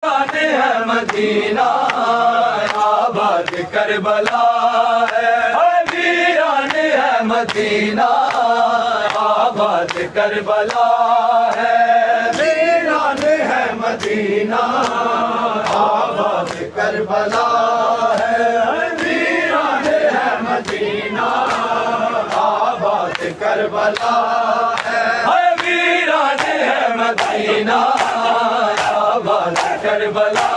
ہے مدینہ آباد کربلا ہے، ویران ہے مدینہ آباد کربلا ہے، ویران ہے مدینہ آباد کربلا ہے، ویران ہے مدینہ آباد کربلا ہے، ویران ہے مدینہ آباد کربلا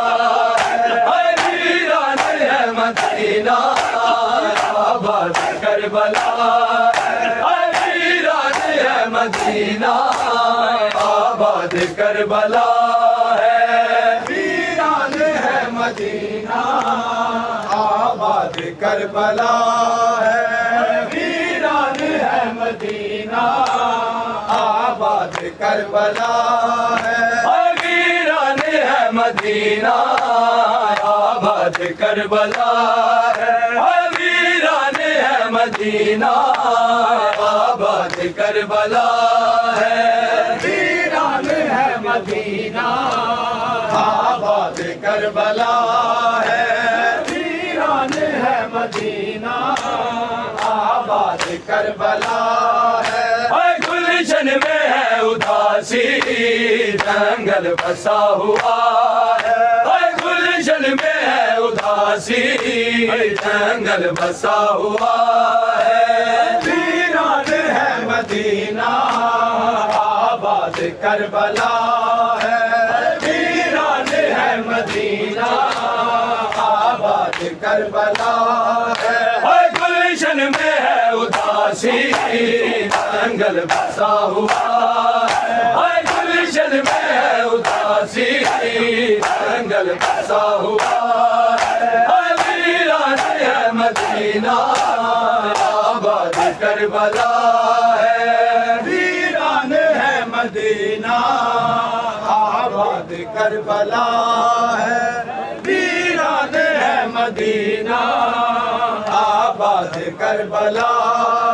ہے، ویران ہے مدینہ آباد کربلا ہے، ویران ہے مدینہ آباد کربلا ہے، ویران ہے مدینہ آباد کربلا ہے، ویران ہے مدینہ آباد کربلا ہے، ویران ہے مدینہ آباد کربلا ہے، ویران ہے مدینہ آباد کربلا ہے، ویران ہے مدینہ آباد کربلا ہے، ویران ہے مدینہ آباد کربلا ہے، گلشن میں ہے اداسی جنگل بسا ہوا ہے، گلشن میں ہے اداسی جنگل بسا ہوا ہے، ویران ہے مدینہ آباد کربلا ہے، ویران ہے مدینہ آباد کربلا ہے، گلشن میں ہے اداسی جنگل بسا ہوا ہے، گلشن میں ہے اداسی جنگل بسا ہوا ہے، ویران ہے مدینہ آباد کربلا ہے، ویران ہے مدینہ آباد کربلا ہے، ویران ہے مدینہ آباد کربلا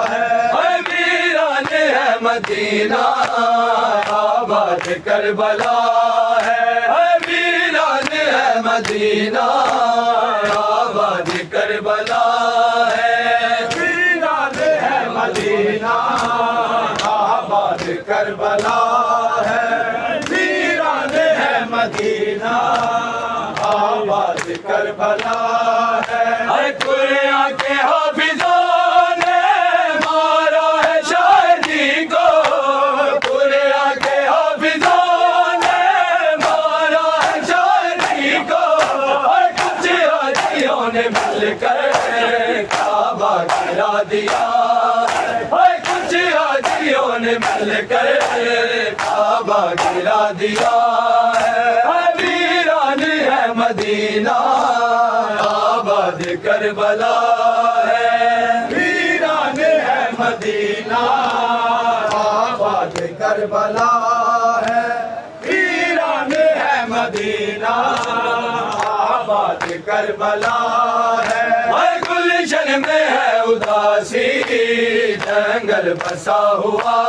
ہے، ویران ہے مدینہ آباد کربلا ہے، ویران ہے مدینہ آباد کربلا ہے، ویران ہے مدینہ آباد کربلا ہے، ویران ہے مدینہ آباد کربلا ہے، قرآن کے حافظوں نے مارا ہے شاعری کو، قرآن کے حافظوں نے مارا ہے شاعری کو، کچھ حاجیوں نے مل کر کعبہ گرا دیا، کچھ حاجیوں نے مل کر کعبہ گرا دیا ہے، ویران ہے مدینہ آباد کربلا ہے، ویران ہے مدینہ آباد کربلا ہے، ویران ہے مدینہ آباد کربلا ہے، گلشن میں ہے اداسی جنگل بسا ہوا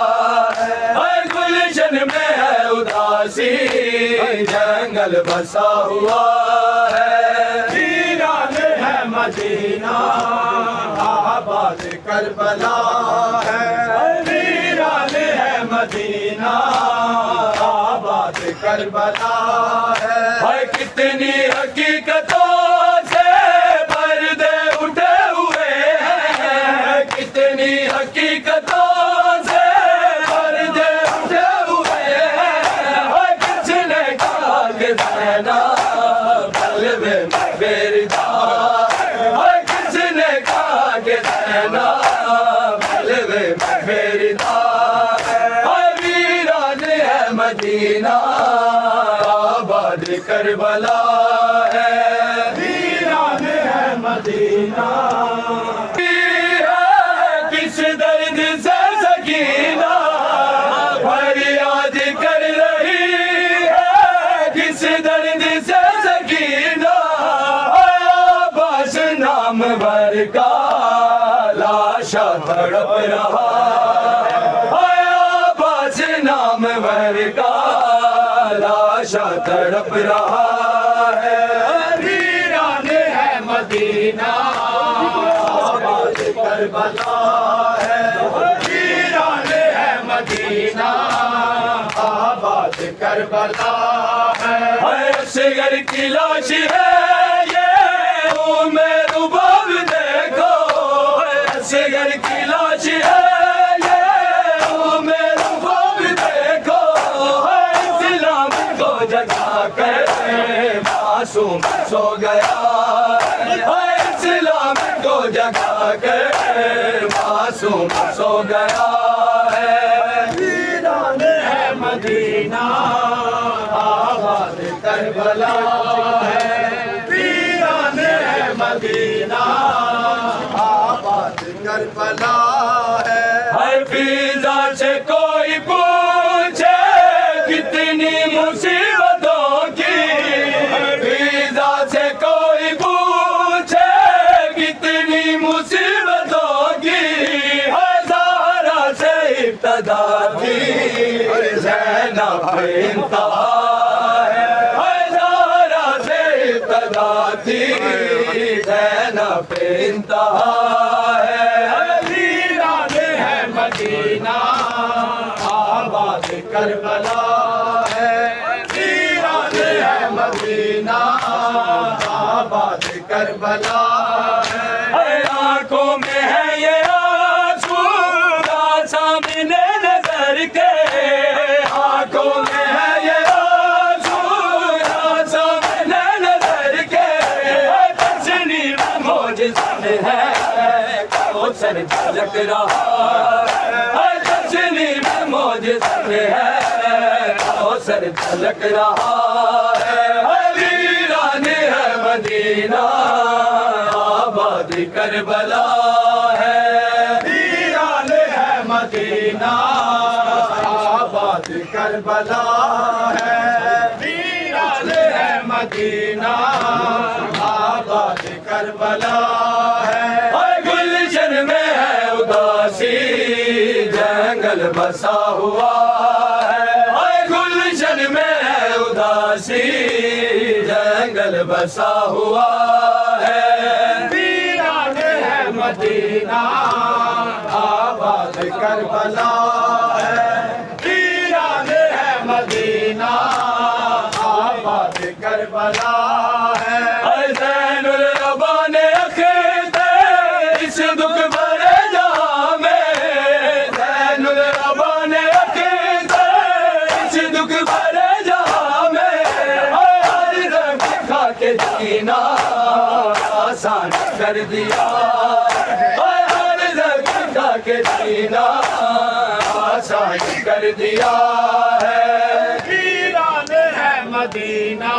ہے، گلشن میں ہے اداسی جنگل بسا ہوا ہے، ویران ہے مدینہ آباد کربلا ہے، ویران ہے مدینہ آباد کربلا ہے، کتنی حقیقتوں سے پردے اٹھے ہوئے ہیں، کتنی حقیقتوں سے پردے اٹھے ہوئے ہیں، کس نے کہا کہ زینب بلوے میں بیردار، کس نے کہا کہ زینب بلوے میں بیردار، ویران ہے مدینہ آباد کربلا ہے، ویران ہے مدینہ کس درد سے سکینہ فریاد کر رہی ہے، کس درد سے سکینہ عباس نامور کا لاشا تڑپ رہا ہے، عباس نامور کا لاشا تڑپ رہا مدینہ آباد کربلا ہے ویران ہے مدینہ آباد کربلا ہے اصغر کی لاش ہے یہ میں رباب دیکھو اصغر کی لاش ہے یہ میں رباب دیکھو اسلام کو جگا کر معصوم سو گیا اسلام کو جگا کر معصوم سو گیا ہے ویران ہے مدینہ آباد کربلا ہے ویران ہے مدینہ آباد کربلا ہے ہر فضا سے کوئی پوچھے کتنی مصیبتوں کی فضا سے کوئی پوچھے کتنی مصیبتوں کی ہزارہ سے ابتدا تھی زینب انتہا ہے ہزارہ سے ابتدا تھی زینب انتہا ہے ویران ہے مدینہ آباد کربلا ہے ویران ہے مدینہ آباد کربلا ہے آنکھوں میں ہے یہ آنسو سامنے نظر کے آنکھوں میں ہے یہ آنسو سامنے نظر کے تصنیف معجزہ ہے کوثر جھلک رہا ہے تصنیف معجزہ ہے کوثر جھلک رہا ہے ویران ہے مدینہ آباد کربلا ہے ویران ہے مدینہ آباد کربلا ہے ویران ہے مدینہ آباد کربلا ہے گلشن میں ہے اداسی جنگل بسا ہوا ہے گلشن میں ہے اداسی جنگل بسا ہوا ہے ویران ہے مدینہ آباد کربلا ہے ویران ہے مدینہ آباد کربلا ہے زین العبان اختر اس دکھ بھرے جہاں میں زین العبان اختر اس دکھ بھرے جہاں میں ہر رنگ کھا کے جینا آسان کر دیا ہر رنگ کھا کے جینا آسان کر دیا ہے ویران ہے مدینہ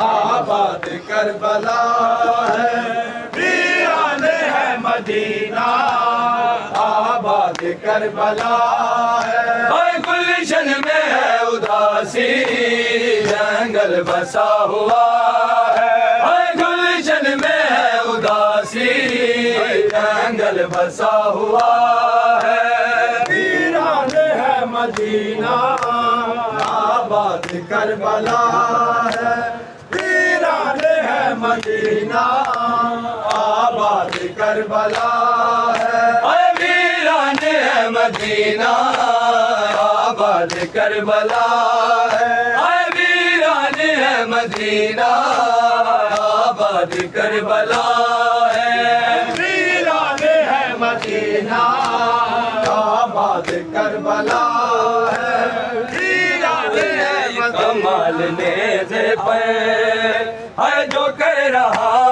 آباد کربلا ہے ویران ہے مدینہ آباد کربلا ہے گلشن میں ہے اداسی جنگل بسا ہوا ہے گلشن میں ہے اداسی جنگل بسا ہوا ہے ویران ہے مدینہ آباد کربلا ہے ویران ہے مدینہ آباد کربلا ہے ویران ہے مدینہ آباد کربلا ہے ویران ہے مدینہ آباد کربلا ہے ویران ہے مدینہ آباد کربلا ہے ویران ہے کمال نیز پہ ہے جو کر رہا